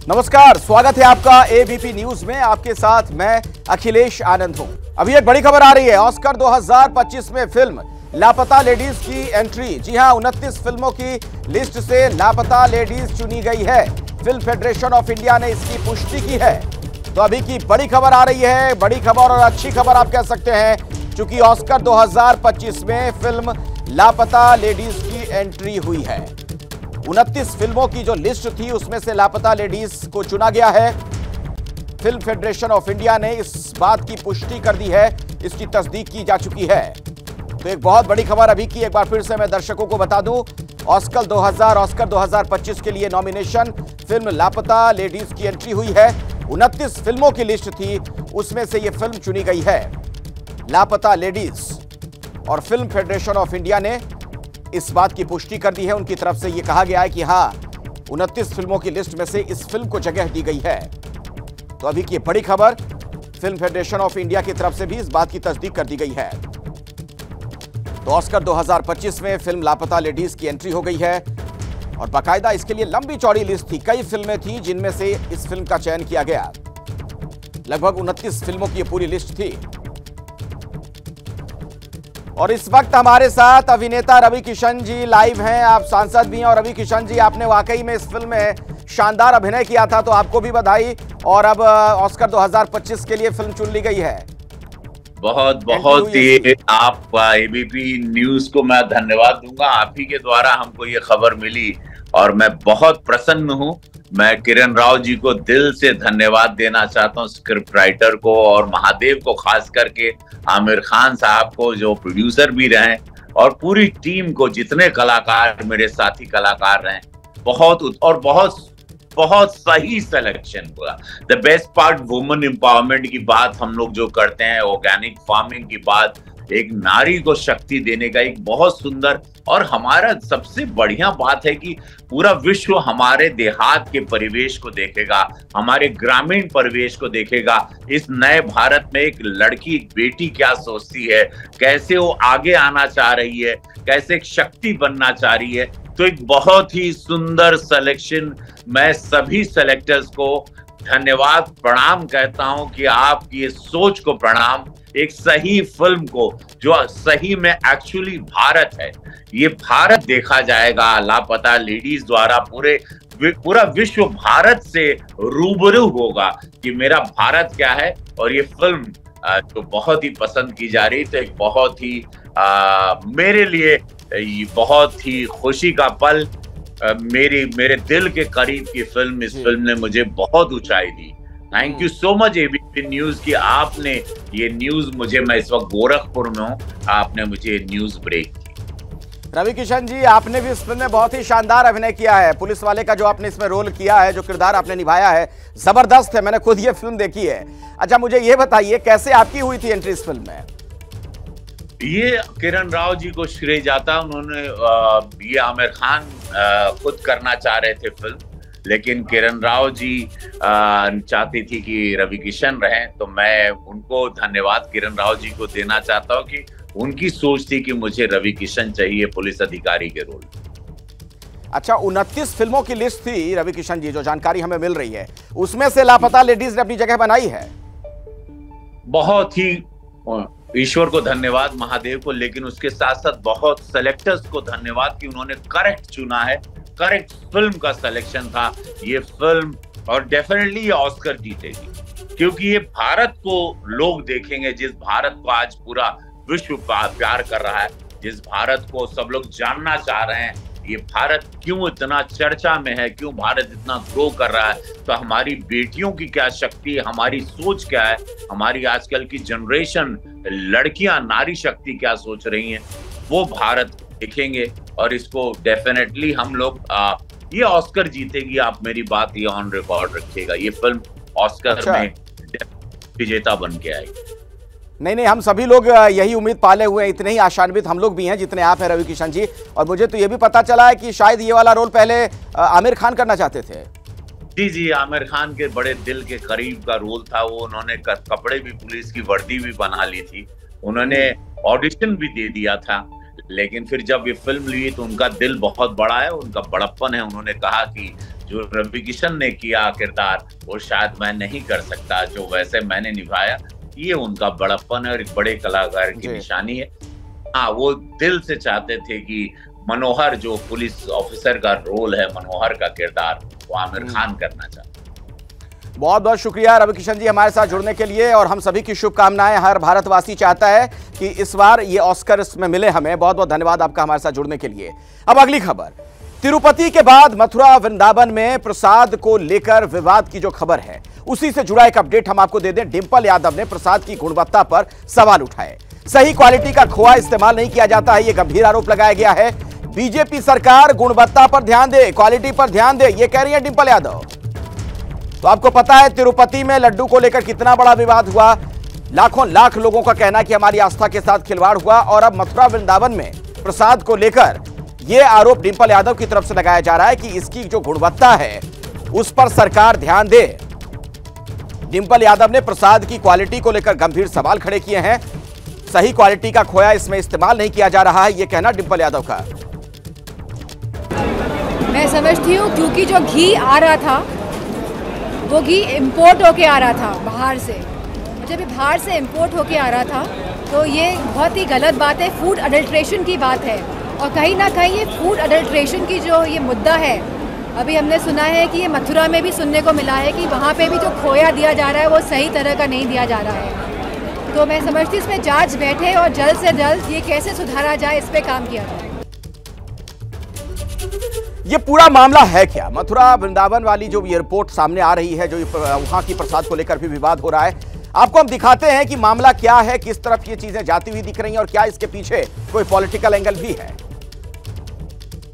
नमस्कार, स्वागत है आपका एबीपी न्यूज में। आपके साथ मैं अखिलेश आनंद हूं। अभी एक बड़ी खबर आ रही है। ऑस्कर 2025 में फिल्म लापता लेडीज की एंट्री। जी हां, 29 फिल्मों की लिस्ट से लापता लेडीज चुनी गई है। फिल्म फेडरेशन ऑफ इंडिया ने इसकी पुष्टि की है। तो अभी की बड़ी खबर आ रही है, बड़ी खबर और अच्छी खबर आप कह सकते हैं, क्योंकि ऑस्कर 2025 में फिल्म लापता लेडीज की एंट्री हुई है। 29 फिल्मों की जो लिस्ट थी उसमें से लापता लेडीज को चुना गया है। फिल्म फेडरेशन ऑफ इंडिया ने इस बात की पुष्टि कर दी है, इसकी तस्दीक की जा चुकी है। तो एक बहुत बड़ी खबर अभी की, एक बार फिर से मैं दर्शकों को बता दूं, ऑस्कर 2025 के लिए नॉमिनेशन फिल्म लापता लेडीज की एंट्री हुई है। 29 फिल्मों की लिस्ट थी, उसमें से यह फिल्म चुनी गई है, लापता लेडीज। और फिल्म फेडरेशन ऑफ इंडिया ने इस बात की पुष्टि कर दी है। उनकी तरफ से यह कहा गया है कि हां, 29 फिल्मों की लिस्ट में से इस फिल्म को जगह दी गई है। तो अभी की बड़ी खबर, फिल्म फेडरेशन ऑफ इंडिया की तरफ से भी इस बात की तस्दीक कर दी गई है। तो ऑस्कर 2025 में फिल्म लापता लेडीज की एंट्री हो गई है और बाकायदा इसके लिए लंबी चौड़ी लिस्ट थी। कई फिल्में थी जिनमें से इस फिल्म का चयन किया गया। लगभग 29 फिल्मों की यह पूरी लिस्ट थी। और इस वक्त हमारे साथ अभिनेता रवि किशन जी लाइव हैं। आप सांसद भी हैं और रवि किशन जी, आपने वाकई में इस फिल्म में शानदार अभिनय किया था, तो आपको भी बधाई। और अब ऑस्कर 2025 के लिए फिल्म चुन ली गई है। बहुत बहुत ही आपका एबीपी न्यूज को मैं धन्यवाद दूंगा। आप ही के द्वारा हमको ये खबर मिली और मैं बहुत प्रसन्न हूं। मैं किरण राव जी को दिल से धन्यवाद देना चाहता हूं, स्क्रिप्ट राइटर को और महादेव को, खास करके आमिर खान साहब को जो प्रोड्यूसर भी रहे, और पूरी टीम को, जितने कलाकार मेरे साथी कलाकार रहे। बहुत सही सिलेक्शन हुआ। The best part, women empowerment की बात हम लोग जो करते हैं, ऑर्गेनिक फार्मिंग की बात, एक नारी को शक्ति देने का एक बहुत सुंदर, और हमारा सबसे बढ़िया बात है कि पूरा विश्व हमारे देहात के परिवेश को देखेगा, हमारे ग्रामीण परिवेश को देखेगा। इस नए भारत में एक लड़की, एक बेटी क्या सोचती है, कैसे वो आगे आना चाह रही है, कैसे एक शक्ति बनना चाह रही है। तो एक बहुत ही सुंदर सिलेक्शन। मैं सभी सेलेक्टर्स को धन्यवाद, प्रणाम कहता हूं कि आपकी ये सोच को प्रणाम। एक सही फिल्म को, जो सही में एक्चुअली भारत है, ये भारत देखा जाएगा लापता लेडीज द्वारा। पूरा विश्व भारत से रूबरू होगा कि मेरा भारत क्या है। और ये फिल्म जो बहुत ही पसंद की जा रही, तो एक बहुत ही मेरे लिए ये बहुत ही खुशी का पल, मेरे दिल के करीब की फिल्म। इस फिल्म ने मुझे बहुत ऊंचाई दी। Thank you so much ABP news की, आपने ये न्यूज मुझे, मैं इस वक्त गोरखपुर में हूँ, आपने मुझे न्यूज ब्रेक की। रवि किशन जी, आपने भी इस फिल्म में बहुत ही शानदार अभिनय किया है। पुलिस वाले का जो आपने इसमें रोल किया है, जो किरदार आपने निभाया है, जबरदस्त है। मैंने खुद ये फिल्म देखी है। अच्छा, मुझे ये बताइए, कैसे आपकी हुई थी एंट्री इस फिल्म में? ये किरण राव जी को श्रेय जाता। उन्होंने ये आमिर खान खुद करना चाह रहे थे फिल्म, लेकिन किरण राव जी चाहती थी कि रवि किशन रहें। तो मैं उनको धन्यवाद किरण राव जी को देना चाहता हूं कि उनकी सोच थी कि मुझे रवि किशन चाहिए पुलिस अधिकारी के रोल। अच्छा, 29 फिल्मों की लिस्ट थी रवि किशन जी, जो जानकारी हमें मिल रही है, उसमें से लापता लेडीज ने अपनी जगह बनाई है। बहुत ही ईश्वर को धन्यवाद, महादेव को, लेकिन उसके साथ साथ बहुत सेलेक्टर्स को धन्यवाद कि उन्होंने करेक्ट चुना है। करेक्ट फिल्म का सिलेक्शन था ये फिल्म, और डेफिनेटली ये ऑस्कर जीतेगी, क्योंकि ये भारत को लोग देखेंगे, जिस भारत को आज पूरा विश्व प्यार कर रहा है, जिस भारत को सब लोग जानना चाह रहे हैं। ये भारत क्यों इतना चर्चा में है, क्यों भारत इतना ग्रो कर रहा है, तो हमारी बेटियों की क्या शक्ति है, हमारी सोच क्या है, हमारी आजकल की जनरेशन, लड़कियां, नारी शक्ति क्या सोच रही हैं, वो भारत देखेंगे। और इसको डेफिनेटली हम लोग, ये ऑस्कर जीतेगी, आप मेरी बात ये ऑन रिकॉर्ड रखिएगा। ये फिल्म ऑस्कर में विजेता बन के आएगी। नहीं, हम सभी लोग यही उम्मीद पाले हुए हैं। इतने ही आशान्वित हम लोग भी हैं जितने आप हैं रवि किशन जी। और मुझे तो ये भी पता चला है कि शायद ये वाला रोल पहले आमिर खान करना चाहते थे। जी, आमिर खान के बड़े दिल के करीब का रोल था वो। उन्होंने कपड़े भी, पुलिस की वर्दी भी बना ली थी, उन्होंने ऑडिशन भी दे दिया था, लेकिन फिर जब ये फिल्म ली तो उनका दिल बहुत बड़ा है, उनका बड़प्पन है। उन्होंने कहा कि जो रवि किशन ने किया किरदार वो शायद मैं नहीं कर सकता जो वैसे मैंने निभाया। ये उनका बड़प्पन और एक बड़े कलाकार की निशानी है। हाँ, वो दिल से चाहते थे कि मनोहर जो पुलिस ऑफिसर का रोल है, मनोहर का किरदार वो आमिर खान करना चाहते। बहुत बहुत शुक्रिया रवि किशन जी हमारे साथ जुड़ने के लिए, और हम सभी की शुभकामनाएं। हर भारतवासी चाहता है कि इस बार ये ऑस्कर इसमें मिले हमें। बहुत बहुत धन्यवाद आपका हमारे साथ जुड़ने के लिए। अब अगली खबर, तिरुपति के बाद मथुरा वृंदावन में प्रसाद को लेकर विवाद की जो खबर है उसी से जुड़ा एक अपडेट हम आपको दे दें। डिंपल यादव ने प्रसाद की गुणवत्ता पर सवाल उठाए। सही क्वालिटी का खोआ इस्तेमाल नहीं किया जाता है, यह गंभीर आरोप लगाया गया है। बीजेपी सरकार गुणवत्ता पर ध्यान दे, क्वालिटी पर ध्यान दे, ये कह रही है डिंपल यादव। तो आपको पता है तिरुपति में लड्डू को लेकर कितना बड़ा विवाद हुआ। लाखों लाख लोगों का कहना है कि हमारी आस्था के साथ खिलवाड़ हुआ, और अब मथुरा वृंदावन में प्रसाद को लेकर यह आरोप डिंपल यादव की तरफ से लगाया जा रहा है कि इसकी जो गुणवत्ता है उस पर सरकार ध्यान दे। डिंपल यादव ने प्रसाद की क्वालिटी को लेकर गंभीर सवाल खड़े किए हैं। सही क्वालिटी का खोया इसमें इस्तेमाल नहीं किया जा रहा है, यह कहना डिंपल यादव का। मैं समझती हूँ क्योंकि जो घी आ रहा था वो घी इंपोर्ट होके आ रहा था बाहर से। जब ये बाहर से इंपोर्ट होके आ रहा था तो ये बहुत ही गलत बात है, फूड अडल्ट्रेशन की बात है। और कहीं ना कहीं ये फूड अडल्ट्रेशन की जो ये मुद्दा है, अभी हमने सुना है कि ये मथुरा में भी सुनने को मिला है कि वहाँ पे भी जो खोया दिया जा रहा है वो सही तरह का नहीं दिया जा रहा है। तो मैं समझती इसमें जांच बैठे और जल्द से जल्द ये कैसे सुधारा जाए इस पर काम किया जाए। ये पूरा मामला है क्या? मथुरा वृंदावन वाली जो ये रिपोर्ट सामने आ रही है, जो वहां की प्रसाद को लेकर भी विवाद हो रहा है, आपको हम दिखाते हैं कि मामला क्या है, किस तरफ ये चीजें जाती हुई दिख रही हैं और क्या इसके पीछे कोई पॉलिटिकल एंगल भी है।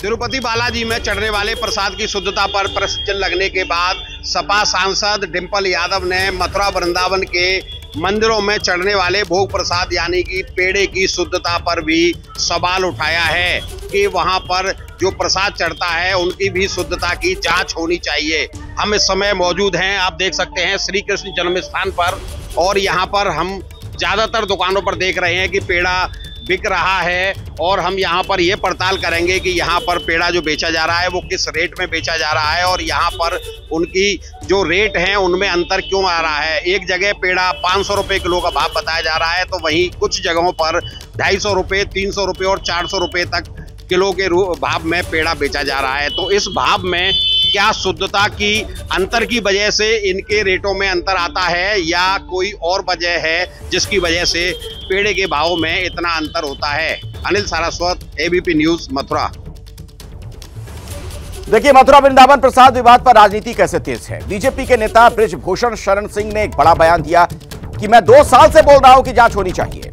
तिरुपति बालाजी में चढ़ने वाले प्रसाद की शुद्धता पर प्रश्न लगने के बाद सपा सांसद डिंपल यादव ने मथुरा वृंदावन के मंदिरों में चढ़ने वाले भोग प्रसाद यानी कि पेड़े की शुद्धता पर भी सवाल उठाया है कि वहां पर जो प्रसाद चढ़ता है उनकी भी शुद्धता की जांच होनी चाहिए। हम इस समय मौजूद हैं, आप देख सकते हैं, श्री कृष्ण जन्म स्थान पर, और यहाँ पर हम ज्यादातर दुकानों पर देख रहे हैं कि पेड़ा बिक रहा है, और हम यहाँ पर ये पड़ताल करेंगे कि यहाँ पर पेड़ा जो बेचा जा रहा है वो किस रेट में बेचा जा रहा है, और यहाँ पर उनकी जो रेट हैं उनमें अंतर क्यों आ रहा है। एक जगह पेड़ा 500 रुपये किलो का भाव बताया जा रहा है, तो वहीं कुछ जगहों पर 250 रुपये, 300 रुपये और 400 रुपये तक किलो के भाव में पेड़ा बेचा जा रहा है। तो इस भाव में क्या शुद्धता की अंतर की वजह से इनके रेटों में अंतर आता है, या कोई और वजह है जिसकी वजह से पेड़े के भाव में इतना अंतर होता है? Anil Saraswat, ABP news, Mathura. देखिए, मथुरा वृंदावन प्रसाद विवाद पर राजनीति कैसे तेज है। बीजेपी के नेता बृजभूषण शरण सिंह ने एक बड़ा बयान दिया कि मैं 2 साल से बोल रहा हूं कि जांच होनी चाहिए।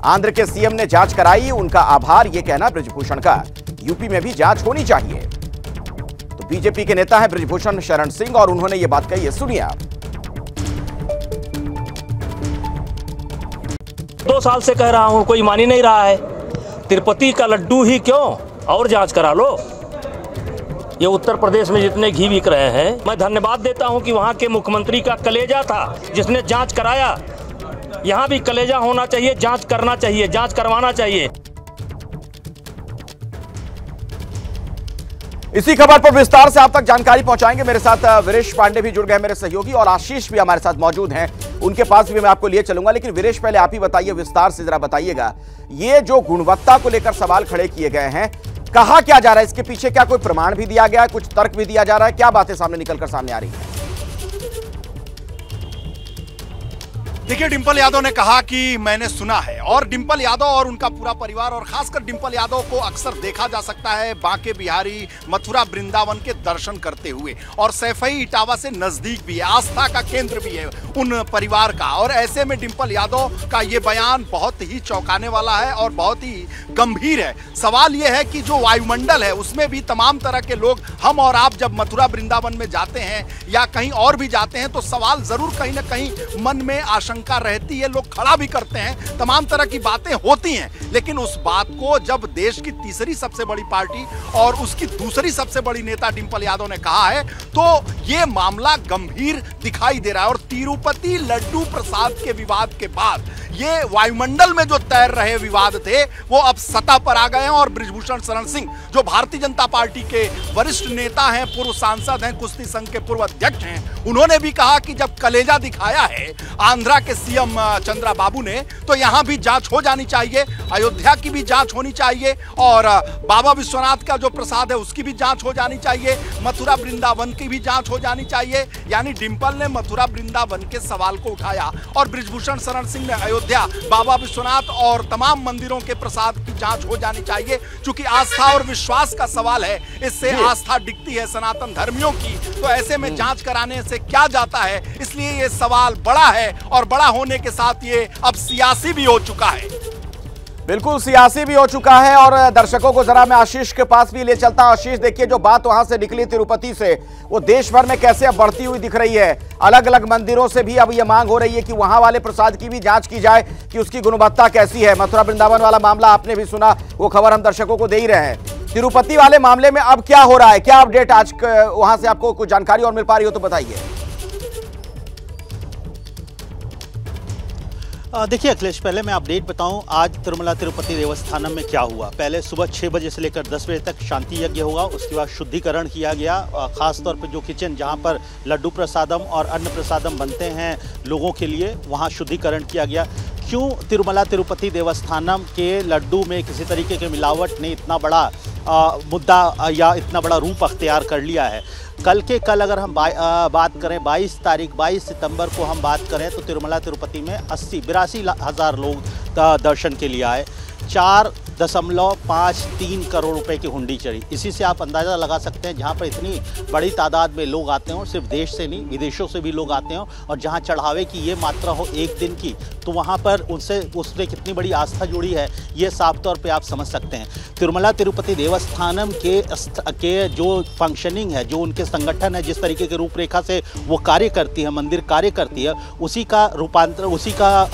आंध्र के सीएम ने जांच कराई, उनका आभार, यह कहना बृजभूषण का। यूपी में भी जांच होनी चाहिए। तो बीजेपी के नेता हैं बृजभूषण शरण सिंह और उन्होंने यह बात कही है, सुनिए आप। 2 साल से कह रहा हूं, कोई मान ही नहीं रहा है। तिरुपति का लड्डू ही क्यों, और जांच करा लो। ये उत्तर प्रदेश में जितने घी बिक रहे हैं, मैं धन्यवाद देता हूं कि वहां के मुख्यमंत्री का कलेजा था जिसने जांच कराया। यहां भी कलेजा होना चाहिए, जांच करना चाहिए, जांच करवाना चाहिए। इसी खबर पर विस्तार से आप तक जानकारी पहुंचाएंगे। मेरे साथ वीरेश पांडे भी जुड़ गए, मेरे सहयोगी, और आशीष भी हमारे साथ मौजूद हैं। उनके पास भी मैं आपको लिए चलूंगा, लेकिन वीरेश पहले आप ही बताइए, विस्तार से जरा बताइएगा, ये जो गुणवत्ता को लेकर सवाल खड़े किए गए हैं, कहा क्या जा रहा है, इसके पीछे क्या कोई प्रमाण भी दिया गया है, कुछ तर्क भी दिया जा रहा है, क्या बातें सामने निकलकर सामने आ रही है? देखिए, डिंपल यादव ने कहा कि मैंने सुना है, और डिंपल यादव और उनका पूरा परिवार, और खासकर डिंपल यादव को अक्सर देखा जा सकता है बांके बिहारी मथुरा वृंदावन के दर्शन करते हुए, और सैफई इटावा से नजदीक भी है, आस्था का केंद्र भी है उन परिवार का। और ऐसे में डिंपल यादव का ये बयान बहुत ही चौंकाने वाला है और बहुत ही गंभीर है। सवाल ये है कि जो वायुमंडल है उसमें भी तमाम तरह के लोग, हम और आप जब मथुरा वृंदावन में जाते हैं या कहीं और भी जाते हैं, तो सवाल जरूर कहीं ना कहीं मन में आशंका रहती है, लोग खड़ा भी करते हैं, तमाम तरह की बातें होती हैं। लेकिन उस बात को जब देश की तीसरी सबसे बड़ी पार्टी और उसकी दूसरी सबसे बड़ी नेता डिंपल यादव ने कहा है, तो ये मामला गंभीर दिखाई दे रहा है। और तिरुपति लड्डू प्रसाद के विवाद के बाद ये वायुमंडल में जो तैर रहे विवाद थे वो अब सतह पर आ गए हैं। और बृजभूषण शरण सिंह जो भारतीय जनता पार्टी के वरिष्ठ नेता हैं, पूर्व सांसद हैं, कुश्ती संघ के पूर्व अध्यक्ष हैं, उन्होंने भी कहा कि जब कलेजा दिखाया है आंध्रा के सीएम चंद्रबाबू ने तो यहां भी जांच हो जानी चाहिए, अयोध्या की भी जांच होनी चाहिए और बाबा विश्वनाथ का जो प्रसाद है उसकी भी जांच हो जानी चाहिए, मथुरा वृंदावन की भी जांच हो जानी चाहिए। यानी डिंपल ने मथुरा वृंदावन के सवाल को उठाया और बृजभूषण शरण सिंह ने अयोध्या, बाबा विश्वनाथ और तमाम मंदिरों के प्रसाद की जांच हो जानी चाहिए। चूंकि आस्था और विश्वास का सवाल है, इससे आस्था दिखती है सनातन धर्मियों की, तो ऐसे में जांच कराने से क्या जाता है। इसलिए ये सवाल बड़ा है और बड़ा होने के साथ ये अब सियासी भी हो चुका है। बिल्कुल सियासी भी हो चुका है। और दर्शकों को जरा मैं आशीष के पास भी ले चलता हूं। आशीष, देखिए जो बात वहां से निकली तिरुपति से, वो देश भर में कैसे अब बढ़ती हुई दिख रही है। अलग अलग मंदिरों से भी अब ये मांग हो रही है कि वहां वाले प्रसाद की भी जांच की जाए कि उसकी गुणवत्ता कैसी है। मथुरा वृंदावन वाला मामला आपने भी सुना, वो खबर हम दर्शकों को दे ही रहे हैं। तिरुपति वाले मामले में अब क्या हो रहा है, क्या अपडेट आज वहां से आपको कुछ जानकारी और मिल पा रही हो तो बताइए। देखिए अखिलेश, पहले मैं अपडेट बताऊं आज तिरुमला तिरुपति देवस्थानम में क्या हुआ। पहले सुबह 6 बजे से लेकर 10 बजे तक शांति यज्ञ हुआ, उसके बाद शुद्धिकरण किया गया। खास तौर पे जो किचन जहां पर लड्डू प्रसादम और अन्न प्रसादम बनते हैं लोगों के लिए, वहां शुद्धिकरण किया गया। क्यों तिरुमला तिरुपति देवस्थानम के लड्डू में किसी तरीके के मिलावट ने इतना बड़ा मुद्दा या इतना बड़ा रूप अख्तियार कर लिया है। कल अगर हम बात करें 22 सितंबर को हम बात करें तो तिरुमला तिरुपति में 82 हज़ार लोग दर्शन के लिए आए। 4.53 करोड़ रुपए की हुंडी चढ़ी। इसी से आप अंदाज़ा लगा सकते हैं जहां पर इतनी बड़ी तादाद में लोग आते हों, सिर्फ देश से नहीं विदेशों से भी लोग आते हों, और जहां चढ़ावे की ये मात्रा हो एक दिन की, तो वहां पर उससे कितनी बड़ी आस्था जुड़ी है ये साफ तौर पे आप समझ सकते हैं। तिरुमला तिरुपति देवस्थानम के जो फंक्शनिंग है, जो उनके संगठन है, जिस तरीके के रूपरेखा से वो कार्य करती है, मंदिर कार्य करती है, उसी का रूपांतर, उसी का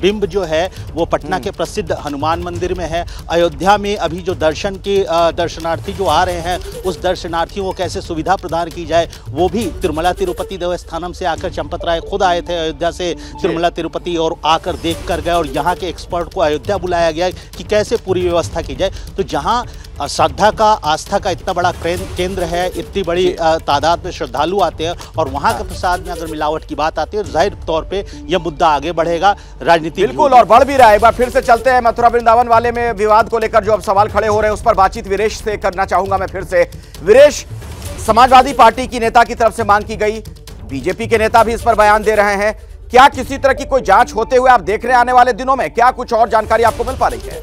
बिंब जो है वो पटना के प्रसिद्ध हनुमान मंदिर में है। अयोध्या में अभी जो दर्शनार्थी जो आ रहे हैं, उस दर्शनार्थियों को कैसे सुविधा प्रदान की जाए, वो भी तिरुमला तिरुपति देवस्थानम से आकर चंपत राय खुद आए थे अयोध्या से तिरुमला तिरुपति, और आकर देख कर गए। और यहाँ के एक्सपर्ट को अयोध्या बुलाया गया कि कैसे पूरी व्यवस्था की जाए। तो जहाँ श्रद्धा का, आस्था का इतना बड़ा केंद्र है, इतनी बड़ी तादाद में श्रद्धालु आते हैं, और वहाँ के प्रसाद में अगर मिलावट की बात आती है, जाहिर तौर पे यह मुद्दा आगे बढ़ेगा, राजनीति बिल्कुल और बढ़ भी रहा है। एक बार फिर से चलते हैं मथुरा वृंदावन वाले में विवाद को लेकर जो अब सवाल खड़े हो रहे हैं, उस पर बातचीत वीरेश से करना चाहूंगा मैं फिर से। वीरेश, समाजवादी पार्टी की नेता की तरफ से मांग की गई, बीजेपी के नेता भी इस पर बयान दे रहे हैं। क्या किसी तरह की कोई जांच होते हुए आप देख रहे हैं आने वाले दिनों में? क्या कुछ और जानकारी आपको मिल पा रही है?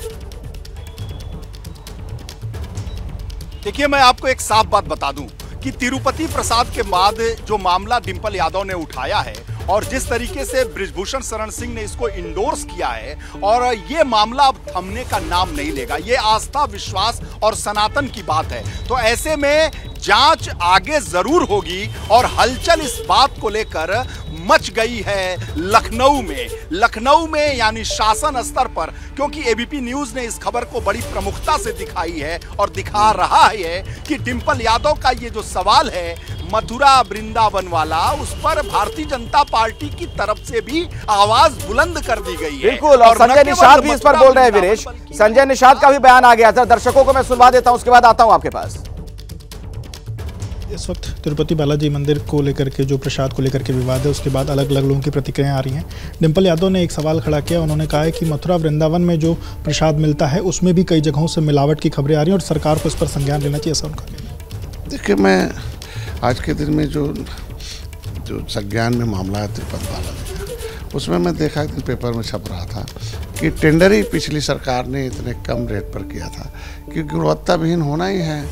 देखिए, मैं आपको एक साफ बात बता दूं कि तिरुपति प्रसाद के बाद जो मामला डिंपल यादव ने उठाया है और जिस तरीके से बृजभूषण शरण सिंह ने इसको इंडोर्स किया है, और ये मामला अब थमने का नाम नहीं लेगा। ये आस्था, विश्वास और सनातन की बात है। तो ऐसे में जांच आगे जरूर होगी और हलचल इस बात को लेकर मच गई है लखनऊ में यानी शासन स्तर पर, क्योंकि एबीपी न्यूज ने इस खबर को बड़ी प्रमुखता से दिखाई है और दिखा रहा है कि डिंपल यादव का ये जो सवाल है मथुरा वृंदावन वाला, उस पर भारतीय जनता पार्टी की तरफ से भी आवाज बुलंद कर दी गई है। बिल्कुल, और संजय निषाद भी इस पर बोल रहे हैं। वीरेश, संजय निषाद का भी बयान आ गया। दर्शकों को मैं सुनवा देता हूं, उसके बाद आता हूं आपके पास। इस वक्त तिरुपति बालाजी मंदिर को लेकर के जो प्रसाद को लेकर के विवाद है, उसके बाद अलग अलग लोगों की प्रतिक्रियाएं आ रही हैं। डिंपल यादव ने एक सवाल खड़ा किया। उन्होंने कहा है कि मथुरा वृंदावन में जो प्रसाद मिलता है उसमें भी कई जगहों से मिलावट की खबरें आ रही हैं और सरकार को इस पर संज्ञान लेना चाहिए, ऐसा उनका कहना है। देखिए, मैं आज के दिन में जो संज्ञान में मामला है तिरुपति बालाजी का, उसमें मैं देखा कि पेपर में छप रहा था कि टेंडर ही पिछली सरकार ने इतने कम रेट पर किया था कि गुणवत्ता विहीन होना ही है।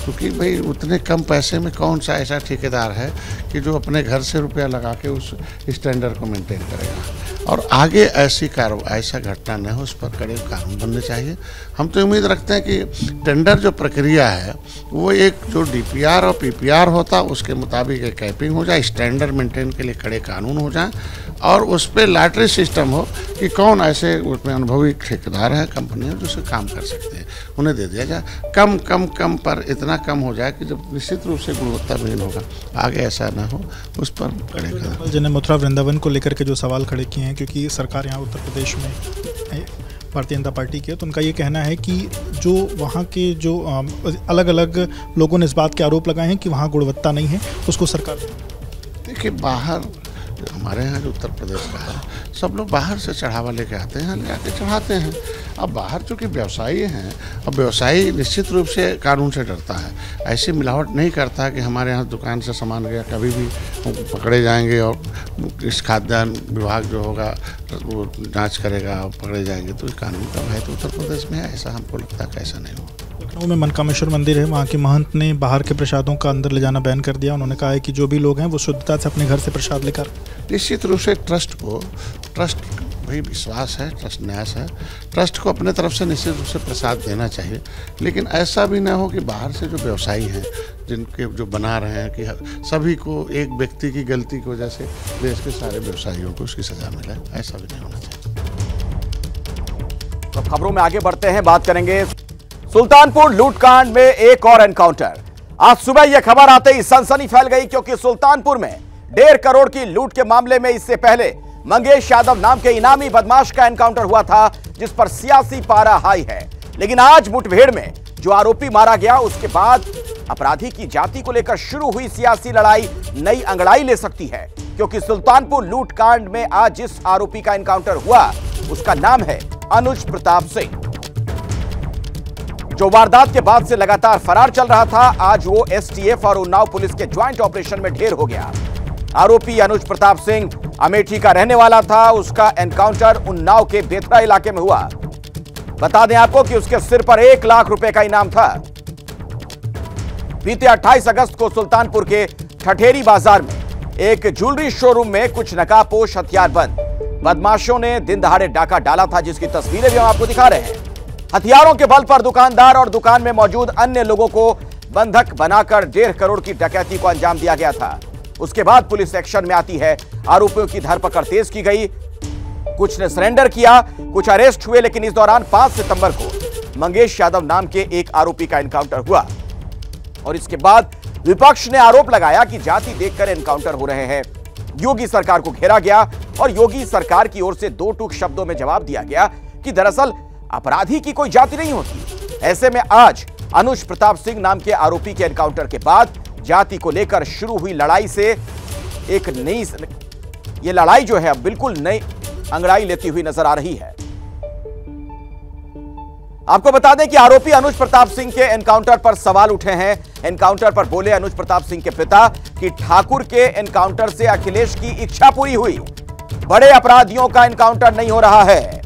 क्योंकि भाई उतने कम पैसे में कौन सा ऐसा ठेकेदार है कि जो अपने घर से रुपया लगा के उस टेंडर को मेंटेन करेगा। और आगे ऐसा घटना न हो, उस पर कड़े कानून बनने चाहिए। हम तो उम्मीद रखते हैं कि टेंडर जो प्रक्रिया है वो एक जो डीपीआर और पीपीआर होता उसके मुताबिक एक कैपिंग हो जाए, स्टैंडर्ड मेंटेन के लिए कड़े कानून हो जाए, और उस पर लॉटरी सिस्टम हो कि कौन ऐसे उसमें अनुभवी ठेकेदार है, कंपनियां जो काम कर सकते हैं, उन्हें दे दिया जाए। कम पर इतना कम हो जाए कि जब निश्चित रूप से गुणवत्ता विहीन होगा, आगे ऐसा ना करना हो उस पर खड़े करें। जिन्हें मथुरा वृंदावन को लेकर के जो सवाल खड़े किए हैं, क्योंकि सरकार यहाँ उत्तर प्रदेश में भारतीय जनता पार्टी के, तो उनका ये कहना है कि जो वहाँ के जो अलग अलग लोगों ने इस बात के आरोप लगाए हैं कि वहाँ गुणवत्ता नहीं है, उसको सरकार देखिए बाहर हमारे यहाँ जो उत्तर प्रदेश का है सब लोग बाहर से चढ़ावा लेके आते हैं, ले आके चढ़ाते हैं। अब बाहर चूँकि व्यवसायी हैं, अब व्यवसायी निश्चित रूप से कानून से डरता है, ऐसी मिलावट नहीं करता कि हमारे यहाँ दुकान से सामान गया कभी भी पकड़े जाएंगे और इस खाद्यान्न विभाग जो होगा वो जांच करेगा और पकड़े जाएंगे। तो कानून का भय तो उत्तर प्रदेश में है, ऐसा हमको लगता है कि ऐसा नहीं हो। लखनऊ में मनकामेश्वर मंदिर है, वहाँ के महंत ने बाहर के प्रसादों का अंदर ले जाना बैन कर दिया। उन्होंने कहा है कि जो भी लोग हैं वो शुद्धता से अपने घर से प्रसाद लेकर। निश्चित रूप से ट्रस्ट भाई विश्वास है, ट्रस्ट न्यास है, ट्रस्ट को अपने तरफ से निश्चित रूप से प्रसाद देना चाहिए, लेकिन ऐसा भी ना हो कि बाहर से जो व्यवसायी हैं जिनके जो बना रहे हैं कि सभी को एक व्यक्ति की गलती की वजह से देश के सारे व्यवसायियों को उसकी सजा मिले, ऐसा भी नहीं होना चाहिए। तो खबरों में आगे बढ़ते हैं, बात करेंगे सुल्तानपुर लूटकांड में एक और एनकाउंटर। आज सुबह यह खबर आते ही सनसनी फैल गई, क्योंकि सुल्तानपुर में 1.5 करोड़ की लूट के मामले में इससे पहले मंगेश यादव नाम के इनामी बदमाश का एनकाउंटर हुआ था, जिस पर सियासी पारा हाई है। लेकिन आज मुठभेड़ में जो आरोपी मारा गया, उसके बाद अपराधी की जाति को लेकर शुरू हुई सियासी लड़ाई नई अंगड़ाई ले सकती है, क्योंकि सुल्तानपुर लूटकांड में आज जिस आरोपी का एनकाउंटर हुआ उसका नाम है अनुज प्रताप सिंह, जो वारदात के बाद से लगातार फरार चल रहा था। आज वो एसटीएफ और उन्नाव पुलिस के ज्वाइंट ऑपरेशन में ढेर हो गया। आरोपी अनुज प्रताप सिंह अमेठी का रहने वाला था। उसका एनकाउंटर उन्नाव के बेतरा इलाके में हुआ। बता दें आपको कि उसके सिर पर 1 लाख रुपए का इनाम था। बीते 28 अगस्त को सुल्तानपुर के ठठेरी बाजार में एक ज्वेलरी शोरूम में कुछ नकाबपोश हथियारबंद बदमाशों ने दिन दहाड़े डाका डाला था, जिसकी तस्वीरें भी हम आपको दिखा रहे हैं। हथियारों के बल पर दुकानदार और दुकान में मौजूद अन्य लोगों को बंधक बनाकर 1.5 करोड़ की डकैती को अंजाम दिया गया था। उसके बाद पुलिस एक्शन में आती है। आरोपियों की धरपकड़ तेज की गई, कुछ ने सरेंडर किया, कुछ अरेस्ट हुए। लेकिन इस दौरान 5 सितंबर को मंगेश यादव नाम के एक आरोपी का एनकाउंटर हुआ और इसके बाद विपक्ष ने आरोप लगाया कि जाति देखकर एनकाउंटर हो रहे हैं। योगी सरकार को घेरा गया और योगी सरकार की ओर से 2 टूक शब्दों में जवाब दिया गया कि दरअसल अपराधी की कोई जाति नहीं होती। ऐसे में आज अनुज प्रताप सिंह नाम के आरोपी के एनकाउंटर के बाद जाति को लेकर शुरू हुई लड़ाई से एक नई ये लड़ाई जो है अब बिल्कुल नई अंगड़ाई लेती हुई नजर आ रही है। आपको बता दें कि आरोपी अनुज प्रताप सिंह के एनकाउंटर पर सवाल उठे हैं। एनकाउंटर पर बोले अनुज प्रताप सिंह के पिता कि ठाकुर के एनकाउंटर से अखिलेश की इच्छा पूरी हुई, बड़े अपराधियों का एनकाउंटर नहीं हो रहा है।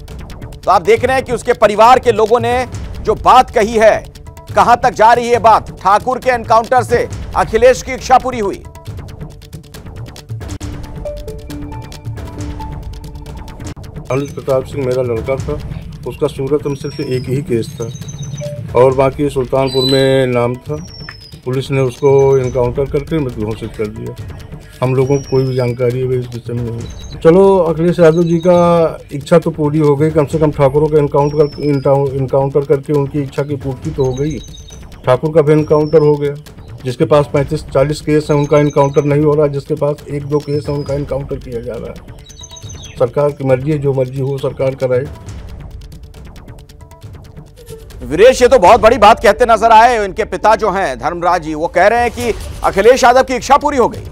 तो आप देख रहे हैं कि उसके परिवार के लोगों ने जो बात कही है, कहां तक जा रही है बात। ठाकुर के एनकाउंटर से अखिलेश की इच्छा पूरी हुई। अनुज प्रताप सिंह मेरा लड़का था, उसका सूरत में सिर्फ एक ही केस था और बाकी सुल्तानपुर में नाम था। पुलिस ने उसको इनकाउंटर करके मृत्यु घोषित कर दिया। हम लोगों को कोई भी जानकारी है इस विषय में नहीं। चलो अखिलेश यादव जी का इच्छा तो पूरी हो गई, कम से कम ठाकुरों का इनकाउंटर करके उनकी इच्छा की पूर्ति तो हो गई। ठाकुर का भी इनकाउंटर हो गया। जिसके पास 35-40 केस हैं उनका इनकाउंटर नहीं हो रहा, जिसके पास 1-2 केस हैं उनका इनकाउंटर किया जा रहा है। सरकार की मर्जी है, जो मर्जी हो सरकार कराए। वीरेश, ये तो बहुत बड़ी बात कहते नजर आए। इनके पिता जो हैं धर्मराज जी, वो कह रहे हैं कि अखिलेश यादव की इच्छा पूरी हो गई।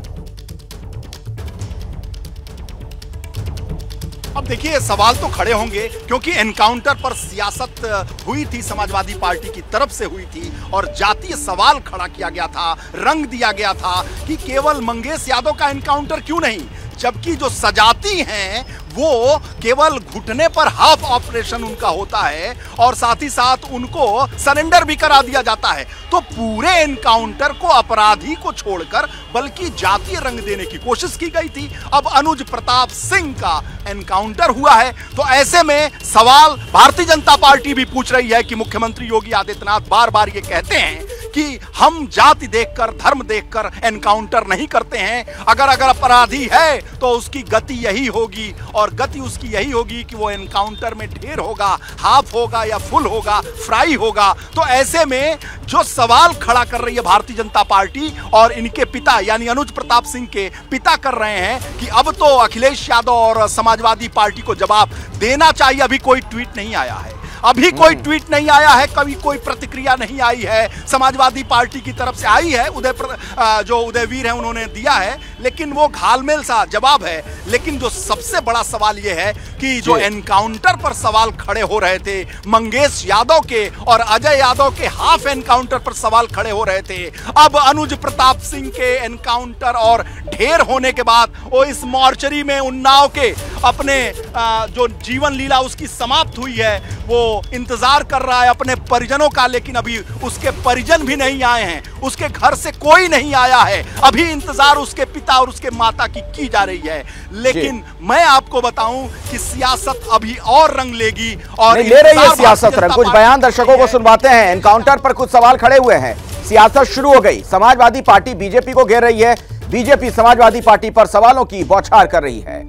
अब देखिए सवाल तो खड़े होंगे, क्योंकि एनकाउंटर पर सियासत हुई थी, समाजवादी पार्टी की तरफ से हुई थी और जातीय सवाल खड़ा किया गया था, रंग दिया गया था कि केवल मंगेश यादव का एनकाउंटर क्यों नहीं, जबकि जो सजाती हैं वो केवल घुटने पर हाफ ऑपरेशन उनका होता है और साथ ही साथ उनको सरेंडर भी करा दिया जाता है। तो पूरे एनकाउंटर को अपराधी को छोड़कर बल्कि जातीय रंग देने की कोशिश की गई थी। अब अनुज प्रताप सिंह का एनकाउंटर हुआ है, तो ऐसे में सवाल भारतीय जनता पार्टी भी पूछ रही है कि मुख्यमंत्री योगी आदित्यनाथ बार बार ये कहते हैं कि हम जाति देखकर, धर्म देखकर एनकाउंटर नहीं करते हैं। अगर अपराधी है तो उसकी गति यही होगी, और गति उसकी यही होगी कि वो एनकाउंटर में ढेर होगा, हाफ होगा या फुल होगा, फ्राई होगा। तो ऐसे में जो सवाल खड़ा कर रही है भारतीय जनता पार्टी और इनके पिता यानी अनुज प्रताप सिंह के पिता कर रहे हैं कि अब तो अखिलेश यादव और समाजवादी पार्टी को जवाब देना चाहिए। अभी कोई ट्वीट नहीं आया है, अभी कोई ट्वीट नहीं आया है, कभी कोई प्रतिक्रिया नहीं आई है। समाजवादी पार्टी की तरफ से आई है, जो उदयवीर है उन्होंने दिया है, लेकिन वो घालमेल सा जवाब है। लेकिन जो सबसे बड़ा सवाल ये है कि जो एनकाउंटर पर सवाल खड़े हो रहे थे, मंगेश यादव के और अजय यादव के हाफ एनकाउंटर पर सवाल खड़े हो रहे थे, अब अनुज प्रताप सिंह के एनकाउंटर और ढेर होने के बाद वो इस मॉर्चरी में उन्नाव के अपने जो जीवन लीला उसकी समाप्त हुई है, वो इंतजार कर रहा है अपने परिजनों का। लेकिन अभी उसके परिजन भी नहीं आए हैं, उसके घर से कोई नहीं आया है। अभी इंतजार उसके पिता और उसके माता की जा रही है। लेकिन मैं आपको बताऊं कि सियासत अभी और रंग लेगी और ले रही है सियासत रंग। कुछ बयान दर्शकों को सुनवाते हैं। एनकाउंटर पर कुछ सवाल खड़े हुए हैं, सियासत शुरू हो गई। समाजवादी पार्टी बीजेपी को घेर रही है, बीजेपी समाजवादी पार्टी पर सवालों की बौछार कर रही है।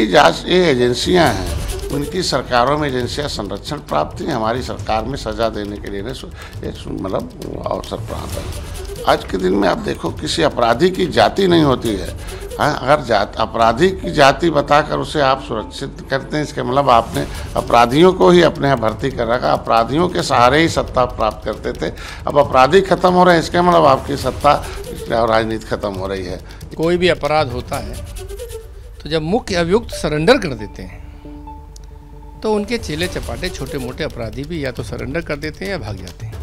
ये एजेंसियां हैं, उनकी सरकारों में एजेंसियां संरक्षण प्राप्त थी, हमारी सरकार में सजा देने के लिए मतलब अवसर प्राप्त है। आज के दिन में आप देखो, किसी अपराधी की जाति नहीं होती है। अगर अपराधी की जाति बताकर उसे आप सुरक्षित करते हैं, इसके मतलब आपने अपराधियों को ही अपने यहाँ भर्ती कर रखा। अपराधियों के सहारे ही सत्ता प्राप्त करते थे, अब अपराधी खत्म हो रहे हैं, इसके मतलब आपकी सत्ता और राजनीति खत्म हो रही है। कोई भी अपराध होता है तो जब मुख्य अभियुक्त सरेंडर कर देते हैं तो उनके चेले चपाटे छोटे मोटे अपराधी भी या तो सरेंडर कर देते हैं या भाग जाते हैं।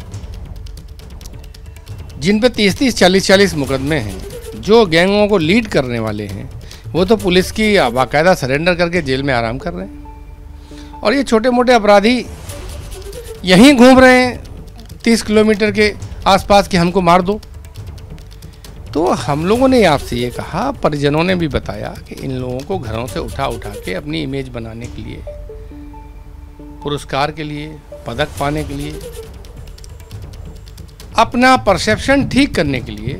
जिन पे 30-30, 40-40 मुकदमे हैं, जो गैंगों को लीड करने वाले हैं, वो तो पुलिस की बाकायदा सरेंडर करके जेल में आराम कर रहे हैं। और ये छोटे मोटे अपराधी यहीं घूम रहे हैं 30 किलोमीटर के आसपास कि हमको मार दो। तो हम लोगों ने आपसे ये कहा, परिजनों ने भी बताया कि इन लोगों को घरों से उठा के अपनी इमेज बनाने के लिए, पुरस्कार के लिए, पदक पाने के लिए, अपना परसेप्शन ठीक करने के लिए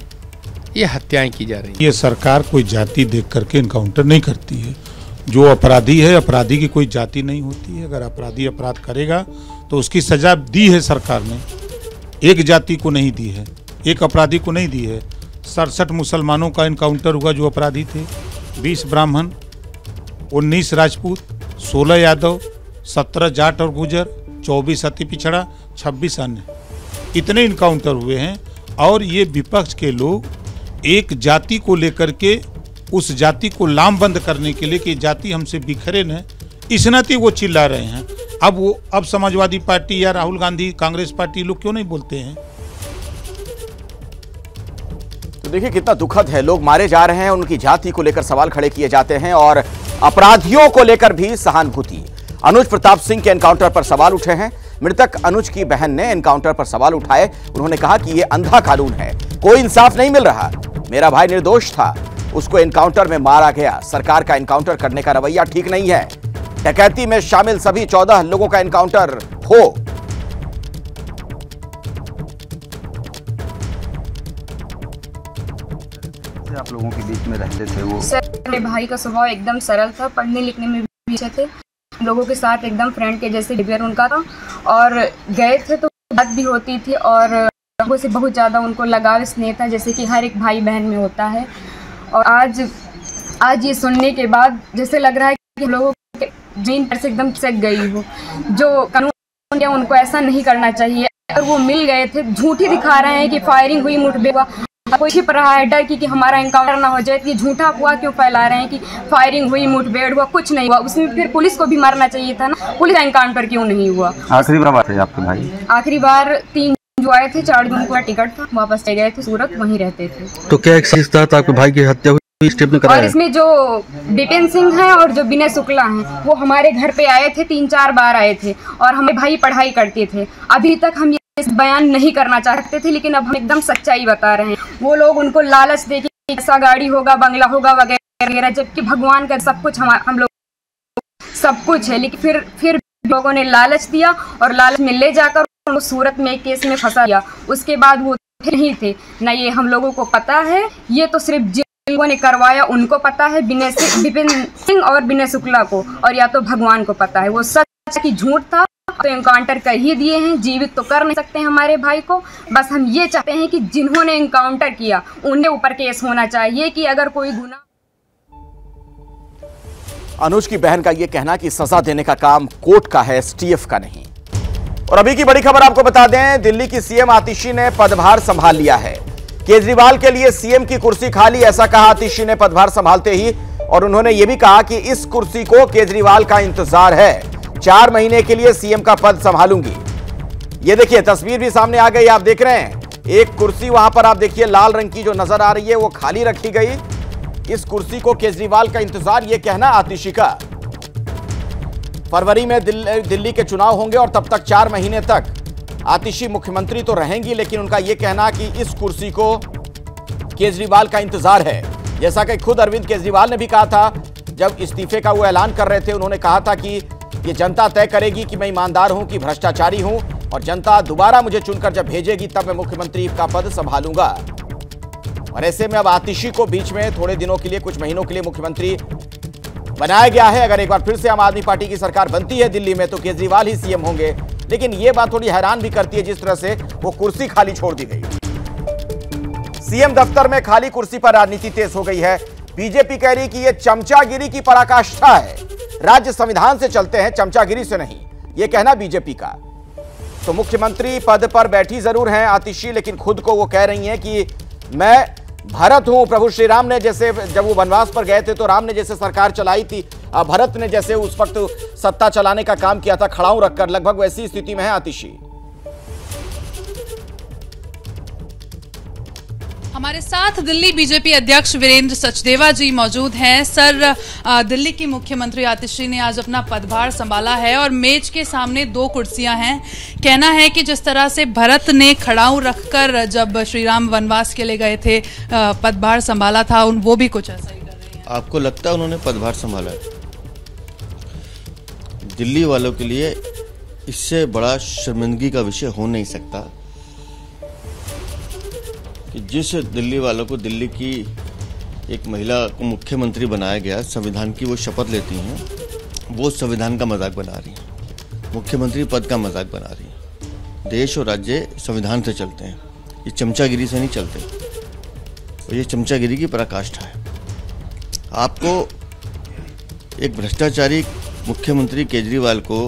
ये हत्याएं की जा रही हैं। ये सरकार कोई जाति देख करके इनकाउंटर नहीं करती है। जो अपराधी है, अपराधी की कोई जाति नहीं होती है। अगर अपराधी अपराध करेगा तो उसकी सजा दी है सरकार ने, एक जाति को नहीं दी है, एक अपराधी को नहीं दी है। 67 मुसलमानों का इनकाउंटर हुआ जो अपराधी थे, 20 ब्राह्मण, 19 राजपूत, 16 यादव, 17 जाट और गुजर, 24 अति पिछड़ा, 26 अन्य, इतने इनकाउंटर हुए हैं। और ये विपक्ष के लोग एक जाति को लेकर के उस जाति को लामबंद करने के लिए कि जाति हमसे बिखरे न, इस नाते वो चिल्ला रहे हैं। अब समाजवादी पार्टी या राहुल गांधी, कांग्रेस पार्टी लोग क्यों नहीं बोलते हैं? तो देखिए कितना दुखद है, लोग मारे जा रहे हैं, उनकी जाति को लेकर सवाल खड़े किए जाते हैं और अपराधियों को लेकर भी सहानुभूति। अनुज प्रताप सिंह के एनकाउंटर पर सवाल उठे हैं। मृतक अनुज की बहन ने एनकाउंटर पर सवाल उठाए। उन्होंने कहा कि यह अंधा कानून है, कोई इंसाफ नहीं मिल रहा। मेरा भाई निर्दोष था, उसको एनकाउंटर में मारा गया। सरकार का एनकाउंटर करने का रवैया ठीक नहीं है। डकैती में शामिल सभी 14 लोगों का एनकाउंटर हो। आप लोगों के बीच में रहते थे वो? सर, मेरे भाई का स्वभाव एकदम सरल था, पढ़ने लिखने में भी अच्छे थे, लोगों के साथ एकदम फ्रेंड के जैसे बिहेवियर उनका था। और गए थे तो बात भी होती थी और लोगों से बहुत ज़्यादा उनको लगाव स्नेह था, जैसे कि हर एक भाई बहन में होता है। और आज ये सुनने के बाद जैसे लग रहा है कि लोगों के जीन पर से एकदम सक गई हो। जो कानून है उनको ऐसा नहीं करना चाहिए। और वो मिल गए थे, झूठी दिखा रहे हैं कि फायरिंग हुई, मुठभेड़ हुआ, कोई छिप रहा है डर कि हमारा एनकाउंटर ना हो जाए। ये झूठा हुआ क्यों फैला रहे हैं कि फायरिंग हुई, मुठभेड़ हुआ, कुछ नहीं हुआ। उसमें फिर पुलिस को भी मारना चाहिए था ना, पुलिस एनकाउंटर क्यों नहीं हुआ? आखिरी बार बात है आपके भाई? आखिरी बार 3 जो आए थे, 4 जून को टिकट था, वापस ले गए थे सूरत, वहीं रहते थे। तो क्या एक साजिश तहत आपके भाई की हत्या हुई? और इसमें जो बिपिन सिंह है और जो विनय शुक्ला हैं, वो हमारे घर पे आए थे, 3-4 बार आए थे और हमें भाई पढ़ाई करते थे। अभी तक हम ये बयान नहीं करना चाहते थे, लेकिन अब हम एकदम सच्चाई बता रहे हैं। वो लोग उनको लालच दे के ऐसा गाड़ी होगा, बंगला होगा वगैरह, जबकि भगवान का सब कुछ हम लोग सब कुछ है। लेकिन फिर लोगों ने लालच दिया और लालच में ले जाकर उनको सूरत में केस में फंसा दिया, उसके बाद वो नहीं थे ना, ये हम लोगों को पता है। ये तो सिर्फ जिन लोगों ने करवाया उनको पता है, विपिन सिंह और विनय शुक्ला को, और या तो भगवान को पता है। वो सच की झूठ था तो एनकाउंटर कर ही दिए हैं, जीवित तो कर नहीं सकते हमारे भाई को। बस हम ये चाहते हैं कि जिन्होंने एनकाउंटर किया उनके ऊपर केस होना चाहिए कि अगर कोई गुनाह। अनुज की बहन का यह कहना कि सजा देने का काम कोर्ट का है, एसटीएफ का नहीं। और अभी की बड़ी खबर आपको बता दें, दिल्ली की सीएम आतिशी ने पदभार संभाल लिया है। केजरीवाल के लिए सीएम की कुर्सी खाली, ऐसा कहा आतिशी ने पदभार संभालते ही। और उन्होंने यह भी कहा कि इस कुर्सी को केजरीवाल का इंतजार है, 4 महीने के लिए सीएम का पद संभालूंगी। ये देखिए तस्वीर भी सामने आ गई, आप देख रहे हैं एक कुर्सी वहां पर आप देखिए लाल रंग की जो नजर आ रही है वो खाली रखी गई। इस कुर्सी को केजरीवाल का इंतजार, ये कहना आतिशी का। फरवरी में दिल्ली के चुनाव होंगे और तब तक 4 महीने तक आतिशी मुख्यमंत्री तो रहेंगी, लेकिन उनका यह कहना कि इस कुर्सी को केजरीवाल का इंतजार है। जैसा कि खुद अरविंद केजरीवाल ने भी कहा था जब इस्तीफे का वो ऐलान कर रहे थे, उन्होंने कहा था कि ये जनता तय करेगी कि मैं ईमानदार हूं कि भ्रष्टाचारी हूं, और जनता दोबारा मुझे चुनकर जब भेजेगी तब मैं मुख्यमंत्री का पद संभालूंगा। और ऐसे में अब आतिशी को बीच में थोड़े दिनों के लिए, कुछ महीनों के लिए मुख्यमंत्री बनाया गया है। अगर एक बार फिर से आम आदमी पार्टी की सरकार बनती है दिल्ली में तो केजरीवाल ही सीएम होंगे। लेकिन यह बात थोड़ी हैरान भी करती है जिस तरह से वो कुर्सी खाली छोड़ दी गई। सीएम दफ्तर में खाली कुर्सी पर राजनीति तेज हो गई है। बीजेपी कह रही कि यह चमचागिरी की पराकाष्ठा है, राज्य संविधान से चलते हैं, चमचागिरी से नहीं, यह कहना बीजेपी का। तो मुख्यमंत्री पद पर बैठी जरूर हैं आतिशी, लेकिन खुद को वो कह रही हैं कि मैं भरत हूं। प्रभु श्री राम ने जैसे जब वो वनवास पर गए थे तो राम ने जैसे सरकार चलाई थी, भरत ने जैसे उस वक्त सत्ता चलाने का काम किया था खड़ाऊ रखकर, लगभग वैसी स्थिति में है आतिशी। हमारे साथ दिल्ली बीजेपी अध्यक्ष वीरेंद्र सचदेवा जी मौजूद हैं। सर, दिल्ली की मुख्यमंत्री आतिशी ने आज अपना पदभार संभाला है और मेज के सामने 2 कुर्सियां हैं। कहना है कि जिस तरह से भरत ने खड़ाऊ रखकर जब श्री राम वनवास के लिए गए थे पदभार संभाला था, वो भी कुछ ऐसा ही कर रही हैं। आपको लगता है उन्होंने पदभार संभाला है? दिल्ली वालों के लिए इससे बड़ा शर्मिंदगी का विषय हो नहीं सकता कि जिस दिल्ली वालों को दिल्ली की एक महिला को मुख्यमंत्री बनाया गया, संविधान की वो शपथ लेती हैं, वो संविधान का मजाक बना रही हैं, मुख्यमंत्री पद का मजाक बना रही हैं। देश और राज्य संविधान से चलते हैं, ये चमचागिरी से नहीं चलते, और ये चमचागिरी की पराकाष्ठा है। आपको एक भ्रष्टाचारी मुख्यमंत्री केजरीवाल को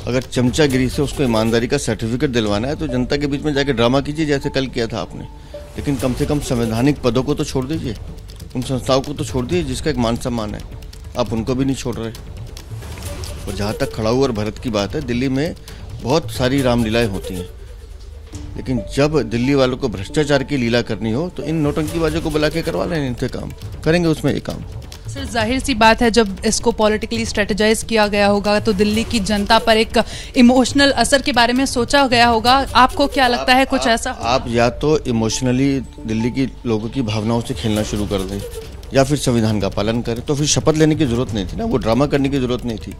अगर चमचागिरी से उसको ईमानदारी का सर्टिफिकेट दिलवाना है तो जनता के बीच में जाके ड्रामा कीजिए जैसे कल किया था आपने, लेकिन कम से कम संवैधानिक पदों को तो छोड़ दीजिए, उन संस्थाओं को तो छोड़ दीजिए जिसका एक मान सम्मान है, आप उनको भी नहीं छोड़ रहे। और जहाँ तक खड़ाऊ और भरत की बात है, दिल्ली में बहुत सारी रामलीलाएं होती हैं, लेकिन जब दिल्ली वालों को भ्रष्टाचार की लीला करनी हो तो इन नौटंकीबाजों को बुला के करवा लें, इनसे काम करेंगे उसमें ये काम। सर, जाहिर सी बात है जब इसको पॉलिटिकली स्ट्रेटेजाइज किया गया होगा तो दिल्ली की जनता पर एक इमोशनल असर के बारे में सोचा गया होगा। आपको क्या लगता है कुछ ऐसा? आप या तो इमोशनली दिल्ली की लोगों की भावनाओं से खेलना शुरू कर दें या फिर संविधान का पालन करें, तो फिर शपथ लेने की जरूरत नहीं थी ना, वो ड्रामा करने की जरूरत नहीं थी।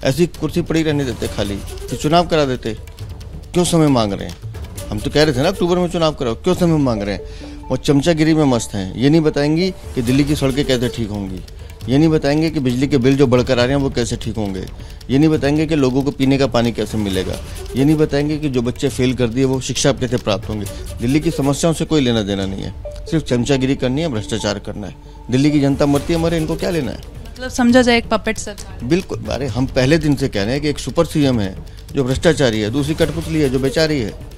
ऐसी कुर्सी पड़ी रहने देते खाली, फिर चुनाव करा देते। क्यों समय मांग रहे हैं? हम तो कह रहे थे ना अक्टूबर में चुनाव कराओ, क्यों समय मांग रहे हैं? और चमचागिरी में मस्त हैं। ये नहीं बताएंगी कि दिल्ली की सड़कें कैसे ठीक होंगी, ये नहीं बताएंगे कि बिजली के बिल जो बढ़कर आ रहे हैं वो कैसे ठीक होंगे, ये नहीं बताएंगे कि लोगों को पीने का पानी कैसे मिलेगा, ये नहीं बताएंगे कि जो बच्चे फेल कर दिए वो शिक्षा कैसे प्राप्त होंगे। दिल्ली की समस्याओं से कोई लेना देना नहीं है, सिर्फ चमचागिरी करनी है, भ्रष्टाचार करना है। दिल्ली की जनता मरती है मरे, इनको क्या लेना है? मतलब समझा जाए एक पपेट सरकार। बिल्कुल। अरे हम पहले दिन से कह रहे हैं कि एक सुपर सीएम है जो भ्रष्टाचारी है, दूसरी कठपुतली है जो बेचारी है।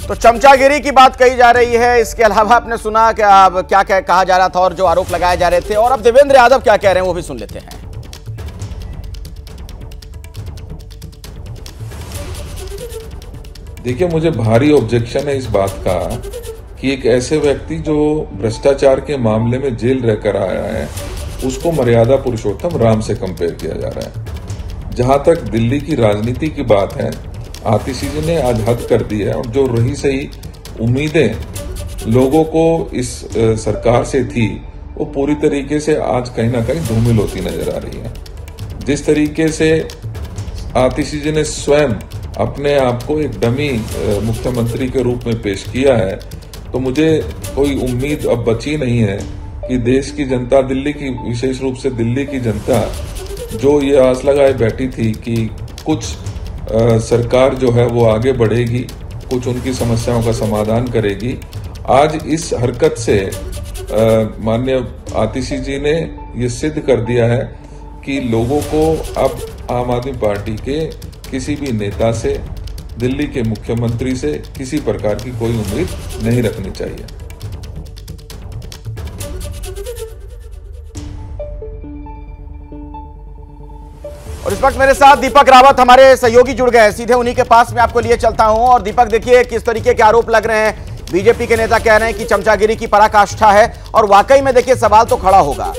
तो चमचागिरी की बात कही जा रही है। इसके अलावा आपने सुना क्या कहा जा रहा था और जो आरोप लगाए जा रहे थे, और अब देवेंद्र यादव क्या कह रहे हैं वो भी सुन लेते हैं। देखिए, मुझे भारी ऑब्जेक्शन है इस बात का कि एक ऐसे व्यक्ति जो भ्रष्टाचार के मामले में जेल रहकर आया है उसको मर्यादा पुरुषोत्तम राम से कंपेयर किया जा रहा है। जहां तक दिल्ली की राजनीति की बात है, आतिशी जी ने आज हद कर दी है, और जो रही सही उम्मीदें लोगों को इस सरकार से थी वो पूरी तरीके से आज कहीं ना कहीं धूमिल होती नजर आ रही है। जिस तरीके से आतिशी जी ने स्वयं अपने आप को एक डमी मुख्यमंत्री के रूप में पेश किया है, तो मुझे कोई उम्मीद अब बची नहीं है कि देश की जनता, दिल्ली की, विशेष रूप से दिल्ली की जनता जो ये आस लगाए बैठी थी कि कुछ सरकार जो है वो आगे बढ़ेगी, कुछ उनकी समस्याओं का समाधान करेगी, आज इस हरकत से माननीय आतिशी जी ने ये सिद्ध कर दिया है कि लोगों को अब आम आदमी पार्टी के किसी भी नेता से, दिल्ली के मुख्यमंत्री से किसी प्रकार की कोई उम्मीद नहीं रखनी चाहिए। और इस वक्त मेरे साथ दीपक रावत हमारे सहयोगी जुड़ गए हैं, सीधे उन्हीं के पास मैं आपको लिए चलता हूं। और दीपक, देखिए किस तरीके के आरोप लग रहे हैं। बीजेपी के नेता कह रहे हैं कि चमचागिरी की पराकाष्ठा है, और वाकई में देखिए सवाल तो खड़ा होगा।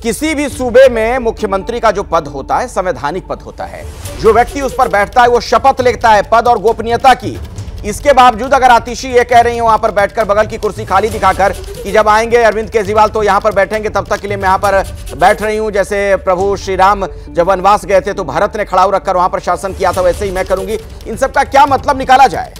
किसी भी सूबे में मुख्यमंत्री का जो पद होता है संवैधानिक पद होता है, जो व्यक्ति उस पर बैठता है वो शपथ लेता है पद और गोपनीयता की। इसके बावजूद अगर आतिशी ये कह रही है वहां पर बैठकर, बगल की कुर्सी खाली दिखाकर, कि जब आएंगे अरविंद केजरीवाल तो यहां पर बैठेंगे, तब तक के लिए मैं यहां पर बैठ रही हूं। जैसे प्रभु श्री राम जब वनवास गए थे तो भरत ने खड़ा रखकर वहां पर शासन किया था, वैसे ही मैं करूंगी। इन सब का क्या मतलब निकाला जाए?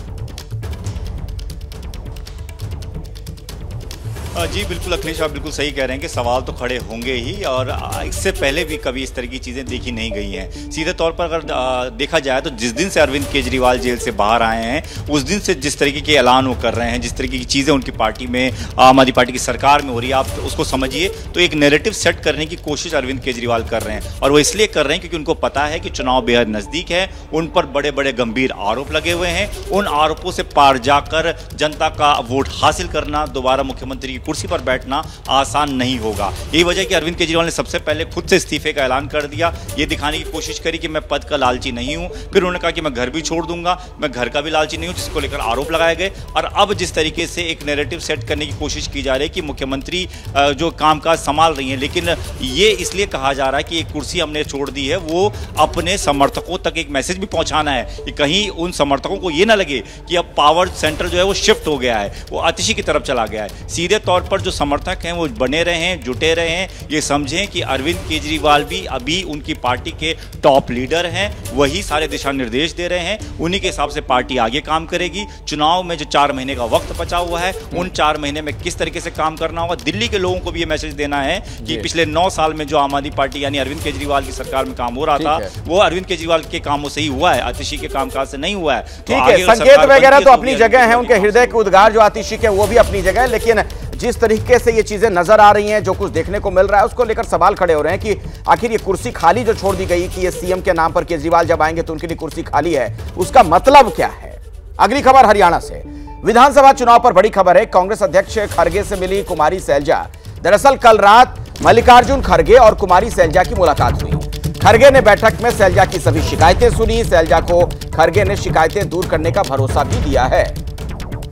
जी बिल्कुल अखिलेश, आप बिल्कुल सही कह रहे हैं कि सवाल तो खड़े होंगे ही, और इससे पहले भी कभी इस तरह की चीज़ें देखी नहीं गई हैं। सीधे तौर पर अगर देखा जाए तो जिस दिन से अरविंद केजरीवाल जेल से बाहर आए हैं, उस दिन से जिस तरीके के ऐलान वो कर रहे हैं, जिस तरीके की चीज़ें उनकी पार्टी में, आम आदमी पार्टी की सरकार में हो रही है, आप उसको समझिए तो एक नैरेटिव सेट करने की कोशिश अरविंद केजरीवाल कर रहे हैं। और वो इसलिए कर रहे हैं क्योंकि उनको पता है कि चुनाव बेहद नज़दीक है, उन पर बड़े बड़े गंभीर आरोप लगे हुए हैं। उन आरोपों से पार जाकर जनता का वोट हासिल करना, दोबारा मुख्यमंत्री की कुर्सी पर बैठना आसान नहीं होगा। यही वजह कि अरविंद केजरीवाल ने सबसे पहले खुद से इस्तीफे का ऐलान कर दिया, ये दिखाने की कोशिश करी कि मैं पद का लालची नहीं हूं। फिर उन्होंने कहा कि मैं घर भी छोड़ दूंगा, मैं घर का भी लालची नहीं हूं, जिसको लेकर आरोप लगाए गए। और अब जिस तरीके से एक नैरेटिव सेट करने की कोशिश की जा रही है कि मुख्यमंत्री जो कामकाज संभाल रही है, लेकिन ये इसलिए कहा जा रहा है कि एक कुर्सी हमने छोड़ दी है, वो अपने समर्थकों तक एक मैसेज भी पहुंचाना है कि कहीं उन समर्थकों को ये ना लगे कि अब पावर सेंटर जो है वो शिफ्ट हो गया है, वो आतिशी की तरफ चला गया है। सीधे तौर पर जो समर्थक हैं वो बने रहें, जुटे रहें, ये समझें कि अरविंद केजरीवाल भी अभी उनकी पार्टी के टॉप लीडर हैं, वही सारे दिशा निर्देश दे रहे हैं, उन्हीं के हिसाब से पार्टी आगे काम करेगी। चुनाव में जो 4 महीने का वक्त बचा हुआ है, उन 4 महीने में किस तरीके से काम करना होगा, दिल्ली के लोगों को भी ये मैसेज देना है कि पिछले 9 साल में जो आम आदमी पार्टी यानी अरविंद केजरीवाल की सरकार में काम हो रहा था, वो अरविंद केजरीवाल के कामों से ही हुआ है, आतिशी के कामकाज से नहीं हुआ है। ठीक है, संकेत वगैरह तो अपनी जगह है, उनके हृदय के उद्गार जो आतिशी के वो भी अपनी जगह है, लेकिन जिस तरीके से ये चीजें नजर आ रही हैं, जो कुछ देखने को मिल रहा है, उसको लेकर सवाल खड़े हो रहे हैं कि आखिर ये कुर्सी खाली जो छोड़ दी गई कि ये सीएम के नाम पर केजरीवाल जब आएंगे तो उनके लिए कुर्सी खाली है, उसका मतलब क्या है? अगली खबर हरियाणा से, विधानसभा चुनाव पर बड़ी खबर है। कांग्रेस अध्यक्ष खड़गे से मिली कुमारी सैलजा। दरअसल कल रात मल्लिकार्जुन खड़गे और कुमारी सैलजा की मुलाकात हुई। खड़गे ने बैठक में सैलजा की सभी शिकायतें सुनी। सैलजा को खड़गे ने शिकायतें दूर करने का भरोसा भी दिया है।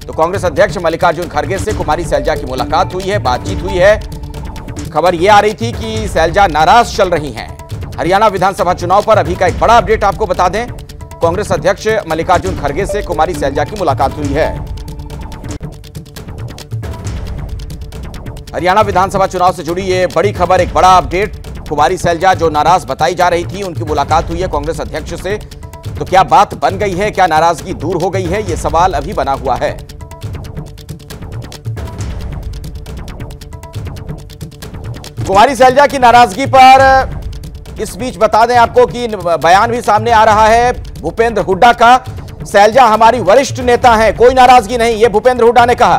तो कांग्रेस अध्यक्ष मल्लिकार्जुन खड़गे से कुमारी सैलजा की मुलाकात हुई है, बातचीत हुई है। खबर यह आ रही थी कि सैलजा नाराज चल रही हैं। हरियाणा विधानसभा चुनाव पर अभी का एक बड़ा अपडेट आपको बता दें, कांग्रेस अध्यक्ष मल्लिकार्जुन खड़गे से कुमारी सैलजा की मुलाकात हुई है। हरियाणा विधानसभा चुनाव से जुड़ी ये बड़ी खबर, एक बड़ा अपडेट। कुमारी सैलजा जो नाराज बताई जा रही थी, उनकी मुलाकात हुई है कांग्रेस अध्यक्ष से। तो क्या बात बन गई है, क्या नाराजगी दूर हो गई है, यह सवाल अभी बना हुआ है। कुमारी सैलजा की नाराजगी पर इस बीच बता दें आपको कि बयान भी सामने आ रहा है भूपेंद्र हुड्डा का। सैलजा हमारी वरिष्ठ नेता हैं, कोई नाराजगी नहीं, यह भूपेंद्र हुड्डा ने कहा।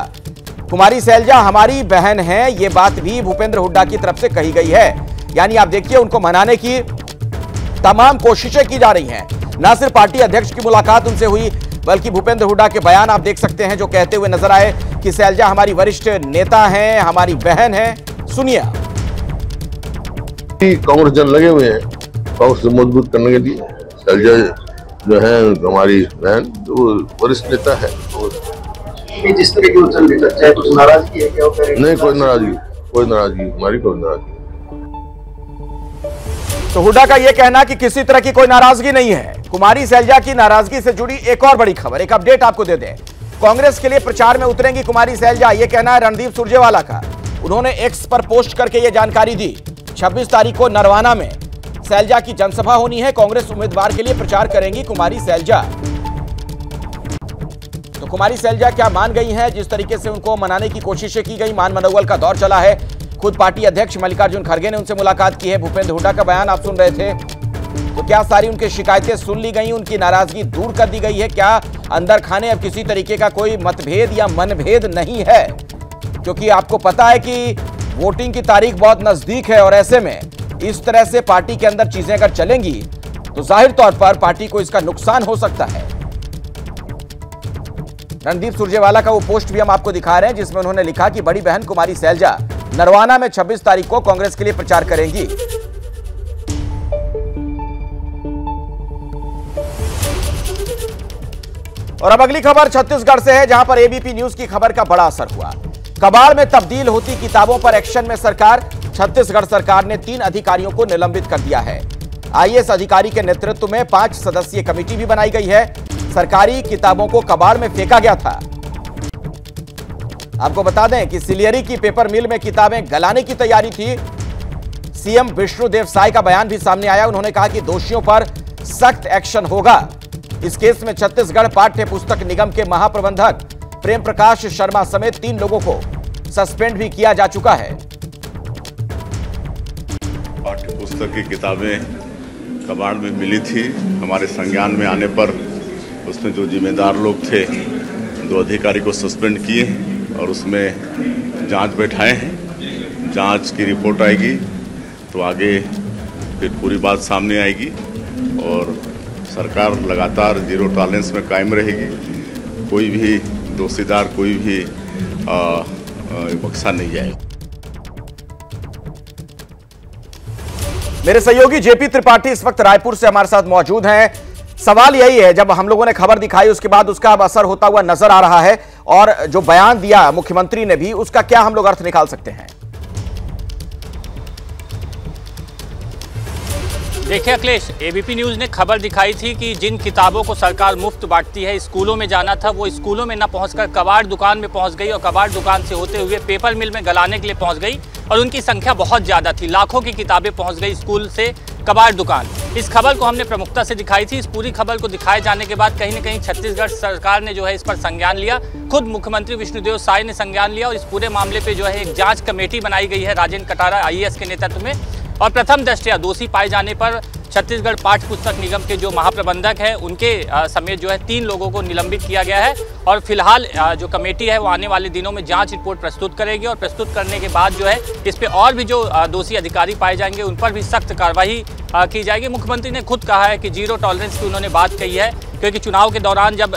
कुमारी सैलजा हमारी बहन है, यह बात भी भूपेंद्र हुड्डा की तरफ से कही गई है। यानी आप देखिए, उनको मनाने की तमाम कोशिशें की जा रही हैं। न सिर्फ पार्टी अध्यक्ष की मुलाकात उनसे हुई, बल्कि भूपेंद्र हुड्डा के बयान आप देख सकते हैं जो कहते हुए नजर आए कि सैलजा हमारी वरिष्ठ नेता हैं, हमारी बहन है। सुनिए। कांग्रेस जन लगे हुए हैं कांग्रेस को मजबूत करने के लिए। सैलजा जो है हमारी बहन, जो वरिष्ठ नेता है। जिस तरह की चल रही चर्चा है, कुछ नाराजगी है क्या? नहीं, कोई नाराजगी हमारी कोई नाराजगी। तो हुड्डा का यह कहना कि किसी तरह की कोई नाराजगी नहीं है। कुमारी सैलजा की नाराजगी से जुड़ी एक और बड़ी खबर, एक अपडेट आपको दे दें। कांग्रेस के लिए प्रचार में उतरेंगी कुमारी सैलजा, यह कहना है रणदीप सुरजेवाला का। उन्होंने एक्स पर पोस्ट करके यह जानकारी दी। 26 तारीख को नरवाना में सैलजा की जनसभा होनी है। कांग्रेस उम्मीदवार के लिए प्रचार करेंगी कुमारी सैलजा। तो कुमारी सैलजा क्या मान गई हैं? जिस तरीके से उनको मनाने की कोशिशें की गई, मान मनोबल का दौर चला है। खुद पार्टी अध्यक्ष मल्लिकार्जुन खड़गे ने उनसे मुलाकात की है। भूपेंद्र हुड्डा का बयान आप सुन रहे थे। तो क्या सारी उनकी शिकायतें सुन ली गई, उनकी नाराजगी दूर कर दी गई है? क्या अंदर खाने अब किसी तरीके का कोई मतभेद या मनभेद नहीं है? क्योंकि आपको पता है कि वोटिंग की तारीख बहुत नजदीक है और ऐसे में इस तरह से पार्टी के अंदर चीजें अगर चलेंगी तो जाहिर तौर पर पार्टी को इसका नुकसान हो सकता है। रणदीप सुरजेवाला का वो पोस्ट भी हम आपको दिखा रहे हैं जिसमें उन्होंने लिखा कि बड़ी बहन कुमारी सैलजा नरवाना में 26 तारीख को कांग्रेस के लिए प्रचार करेंगी। और अब अगली खबर छत्तीसगढ़ से है, जहां पर एबीपी न्यूज की खबर का बड़ा असर हुआ। कबाड़ में तब्दील होती किताबों पर एक्शन में सरकार। छत्तीसगढ़ सरकार ने 3 अधिकारियों को निलंबित कर दिया है। आईएएस अधिकारी के नेतृत्व में 5 सदस्यीय कमेटी भी बनाई गई है। सरकारी किताबों को कबाड़ में फेंका गया था। आपको बता दें कि सिलियरी की पेपर मिल में किताबें गलाने की तैयारी थी। सीएम विष्णुदेव साय का बयान भी सामने आया। उन्होंने कहा कि दोषियों पर सख्त एक्शन होगा। इस केस में छत्तीसगढ़ पाठ्य पुस्तक निगम के महाप्रबंधक प्रेम प्रकाश शर्मा समेत 3 लोगों को सस्पेंड भी किया जा चुका है। पाठ्य पुस्तक की किताबें कबाड़ में मिली थी। हमारे संज्ञान में आने पर उसमें जो जिम्मेदार लोग थे 2 अधिकारी को सस्पेंड किए और उसमें जांच बैठाए हैं। जांच की रिपोर्ट आएगी तो आगे फिर पूरी बात सामने आएगी और सरकार लगातार जीरो टॉलरेंस में कायम रहेगी। कोई भी दोषीदार कोई भी बख्शा नहीं जाएगा। मेरे सहयोगी जेपी त्रिपाठी इस वक्त रायपुर से हमारे साथ मौजूद हैं। सवाल यही है, जब हम लोगों ने खबर दिखाई उसके बाद उसका अब असर होता हुआ नजर आ रहा है और जो बयान दिया मुख्यमंत्री ने भी, उसका क्या हम लोग अर्थ निकाल सकते हैं? देखिए अखिलेश, एबीपी न्यूज़ ने खबर दिखाई थी कि जिन किताबों को सरकार मुफ्त बांटती है, स्कूलों में जाना था, वो स्कूलों में न पहुंचकर कबाड़ दुकान में पहुंच गई और कबाड़ दुकान से होते हुए पेपर मिल में गलाने के लिए पहुंच गई और उनकी संख्या बहुत ज़्यादा थी। लाखों की किताबें पहुंच गई स्कूल से कबाड़ दुकान। इस खबर को हमने प्रमुखता से दिखाई थी। इस पूरी खबर को दिखाए जाने के बाद कहीं न कहीं छत्तीसगढ़ सरकार ने जो है इस पर संज्ञान लिया। खुद मुख्यमंत्री विष्णुदेव साय ने संज्ञान लिया और इस पूरे मामले पर जो है एक जाँच कमेटी बनाई गई है राजेंद्र कटारा आईएएस के नेतृत्व में। और प्रथम दृष्टया दोषी पाए जाने पर छत्तीसगढ़ पाठ्य पुस्तक निगम के जो महाप्रबंधक हैं उनके समेत जो है 3 लोगों को निलंबित किया गया है और फिलहाल जो कमेटी है वो आने वाले दिनों में जांच रिपोर्ट प्रस्तुत करेगी और प्रस्तुत करने के बाद जो है इस पे और भी जो दोषी अधिकारी पाए जाएंगे उन पर भी सख्त कार्रवाई की जाएगी। मुख्यमंत्री ने खुद कहा है कि जीरो टॉलरेंस की उन्होंने बात कही है, क्योंकि चुनाव के दौरान जब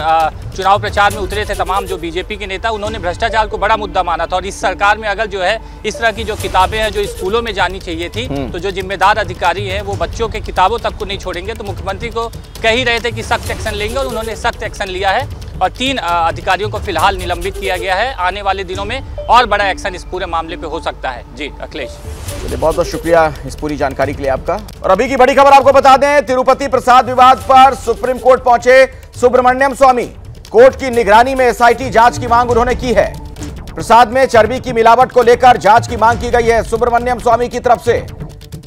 चुनाव प्रचार में उतरे थे तमाम जो बीजेपी के नेता, उन्होंने भ्रष्टाचार को बड़ा मुद्दा माना था। और इस सरकार में अगर जो है इस तरह की जो किताबें हैं जो स्कूलों में जानी चाहिए थी, तो जो जिम्मेदार अधिकारी हैं वो बच्चों के किताबों तक को नहीं छोड़ेंगे। तो मुख्यमंत्री को कह ही रहे थे कि सख्त एक्शन लेंगे और उन्होंने सख्त एक्शन लिया है और 3 अधिकारियों को फिलहाल निलंबित किया गया है। आने वाले दिनों में और बड़ा एक्शन इस पूरे मामले पे हो सकता है। जी अखिलेश, चलिए बहुत बहुत शुक्रिया इस पूरी जानकारी के लिए आपका। और अभी की बड़ी खबर आपको बता दें, तिरुपति प्रसाद विवाद पर सुप्रीम कोर्ट पहुंचे सुब्रमण्यम स्वामी। कोर्ट की निगरानी में एसआईटी जांच की मांग उन्होंने की है। प्रसाद में चर्बी की मिलावट को लेकर जांच की मांग की गई है सुब्रमण्यम स्वामी की तरफ से।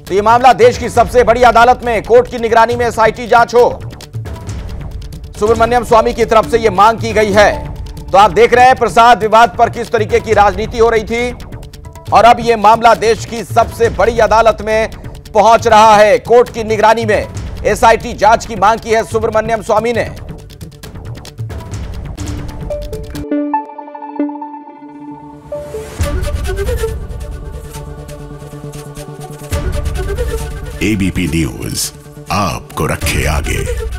तो यह मामला देश की सबसे बड़ी अदालत में कोर्ट की निगरानी में एसआईटी जांच हो, सुब्रमण्यम स्वामी की तरफ से यह मांग की गई है। तो आप देख रहे हैं प्रसाद विवाद पर किस तरीके की राजनीति हो रही थी और अब यह मामला देश की सबसे बड़ी अदालत में पहुंच रहा है। कोर्ट की निगरानी में एसआईटी जांच की मांग की है सुब्रमण्यम स्वामी ने। एबीपी न्यूज आपको रखे आगे।